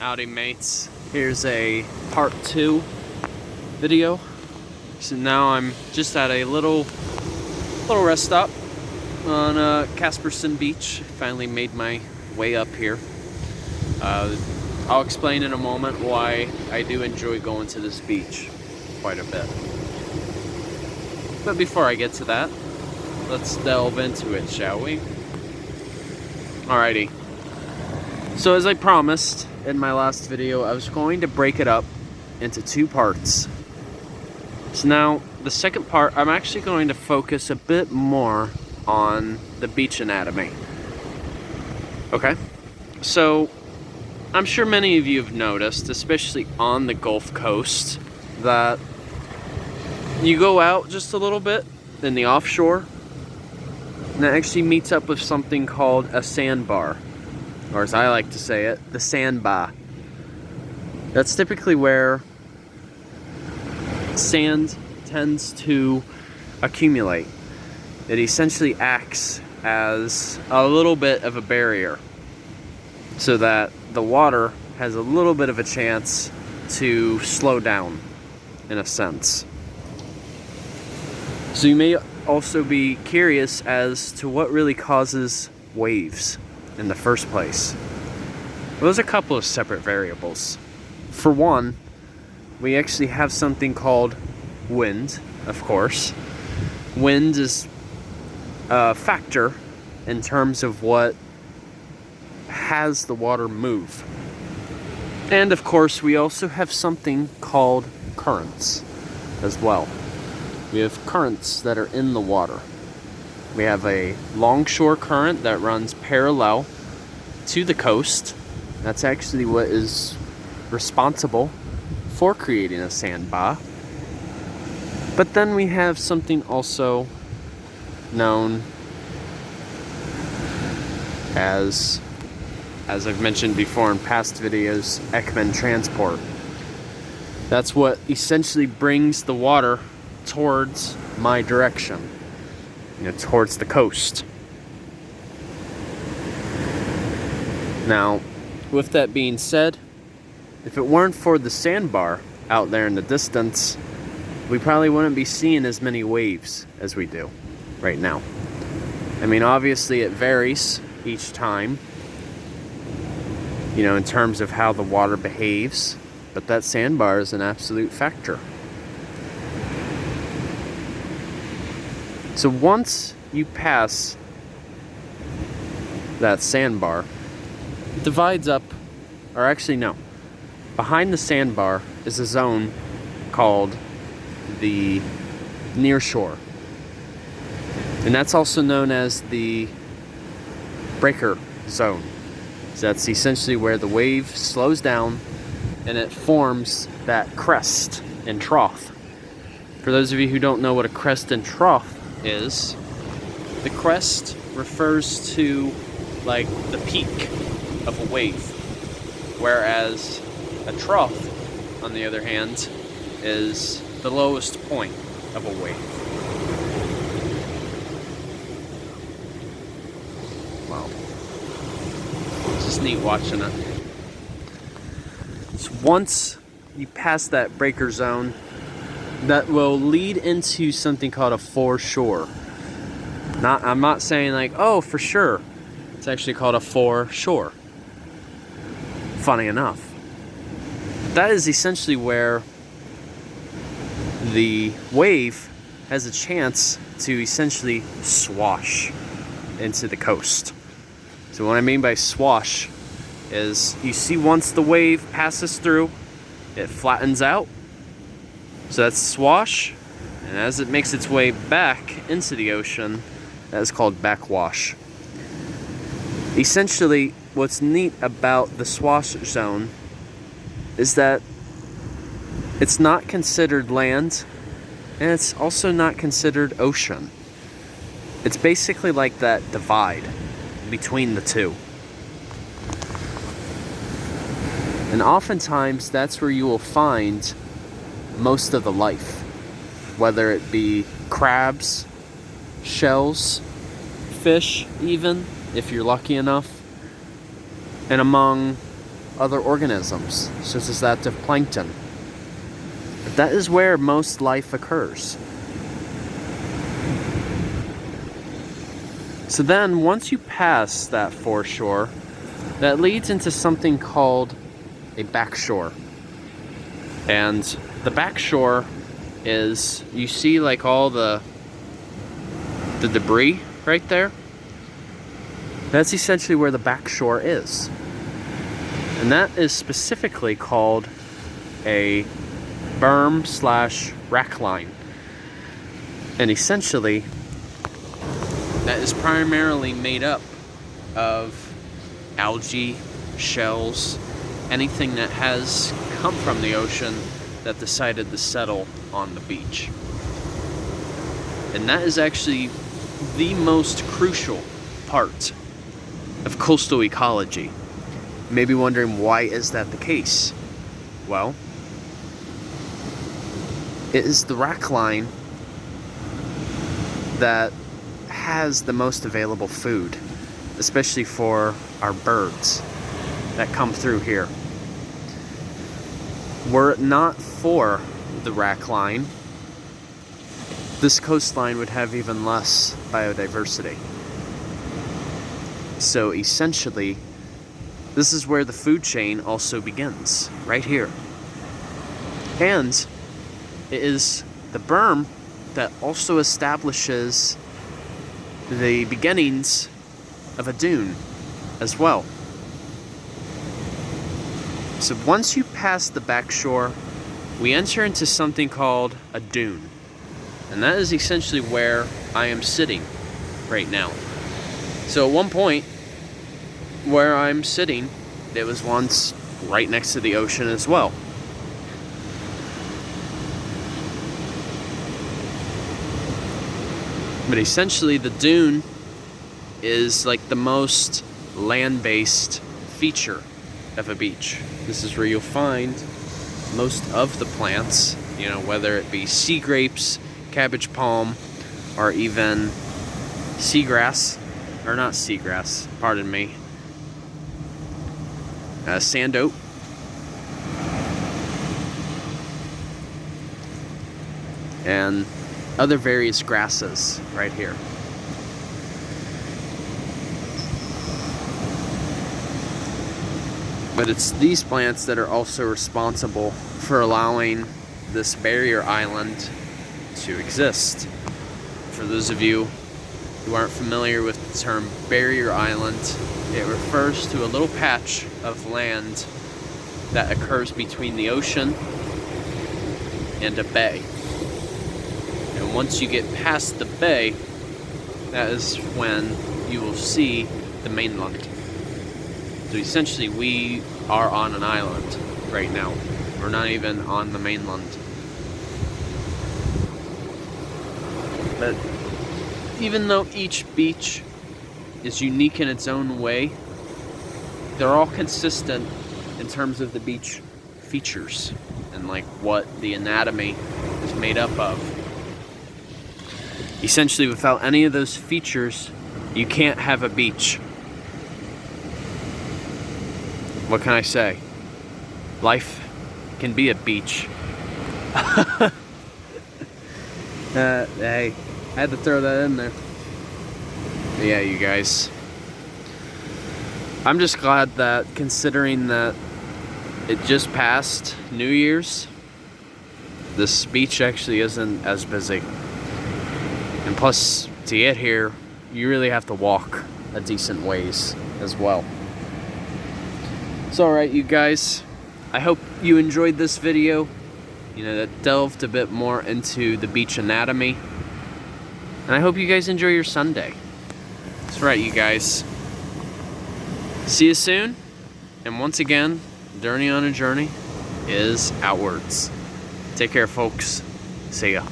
Howdy mates, here's a part 2 video. So now I'm just at a little rest stop on Casperson Beach. Finally made my way up here. I'll explain in a moment why I do enjoy going to this beach quite a bit. But before I get to that, let's delve into it, shall we? Alrighty. So as I promised in my last video, I was going to break it up into 2 parts. So now, the second part, I'm actually going to focus a bit more on the beach anatomy. Okay? So, I'm sure many of you have noticed, especially on the Gulf Coast, that you go out just a little bit in the offshore, and it actually meets up with something called a sandbar. Or as I like to say it, the sandbar. That's typically where sand tends to accumulate. It essentially acts as a little bit of a barrier so that the water has a little bit of a chance to slow down, in a sense. So you may also be curious as to what really causes waves in the first place. Well, there's a couple of separate variables. For one, we actually have something called wind, of course. Wind is a factor in terms of what has the water move. And of course, we also have something called currents as well. We have currents that are in the water. We have a longshore current that runs parallel to the coast. That's actually what is responsible for creating a sandbar. But then we have something also known as I've mentioned before in past videos, Ekman transport. That's what essentially brings the water towards my direction. Towards the coast. Now, with that being said, if it weren't for the sandbar out there in the distance, we probably wouldn't be seeing as many waves as we do right now. I mean, obviously it varies each time, in terms of how the water behaves, but that sandbar is an absolute factor. So once you pass that sandbar, it divides up, or actually no, behind the sandbar is a zone called the nearshore. And that's also known as the breaker zone. So that's essentially where the wave slows down and it forms that crest and trough. For those of you who don't know what a crest and trough is, the crest refers to like the peak of a wave, whereas a trough, on the other hand, is the lowest point of a wave. Wow. It's just neat watching it. So once you pass that breaker zone, that will lead into something called a foreshore. I'm not saying like, oh, for sure. It's actually called a foreshore. Funny enough. That is essentially where the wave has a chance to essentially swash into the coast. So what I mean by swash is you see once the wave passes through, it flattens out. So that's swash, and as it makes its way back into the ocean, that is called backwash. Essentially, what's neat about the swash zone is that it's not considered land, and it's also not considered ocean. It's basically like that divide between the two. And oftentimes, that's where you will find most of the life, whether it be crabs, shells, fish even, if you're lucky enough, and among other organisms, such as that of plankton. That is where most life occurs. So then, once you pass that foreshore, that leads into something called a backshore. And the backshore is, you see like all the debris right there? That's essentially where the backshore is. And that is specifically called a berm/rack line. And essentially, that is primarily made up of algae, shells, anything that has come from the ocean that decided to settle on the beach. And that is actually the most crucial part of coastal ecology. You may be wondering, why is that the case? Well, it is the rack line that has the most available food, especially for our birds that come through here. Were it not for the rack line, this coastline would have even less biodiversity. So essentially, this is where the food chain also begins, right here. And it is the berm that also establishes the beginnings of a dune as well. So once you pass the backshore, we enter into something called a dune. And that is essentially where I am sitting right now. So at one point, where I'm sitting, it was once right next to the ocean as well. But essentially, the dune is like the most land-based feature of a beach. This is where you'll find most of the plants, you know, whether it be sea grapes, cabbage palm, or even seagrass, or not seagrass, pardon me, sand oak. And other various grasses right here. But it's these plants that are also responsible for allowing this barrier island to exist. For those of you who aren't familiar with the term barrier island, it refers to a little patch of land that occurs between the ocean and a bay. And once you get past the bay, that is when you will see the mainland. So essentially, we are on an island right now. We're not even on the mainland. But even though each beach is unique in its own way, they're all consistent in terms of the beach features and like what the anatomy is made up of. Essentially, without any of those features, you can't have a beach. What can I say? Life can be a beach. Hey, I had to throw that in there. But yeah, you guys. I'm just glad that, considering that it just passed New Year's, this beach actually isn't as busy. And plus, to get here, you really have to walk a decent ways as well. It's alright, you guys. I hope you enjoyed this video, you know, that delved a bit more into the beach anatomy. And I hope you guys enjoy your Sunday. That's right, you guys. See you soon. And once again, Journey on a Journey is outwards. Take care, folks. See ya.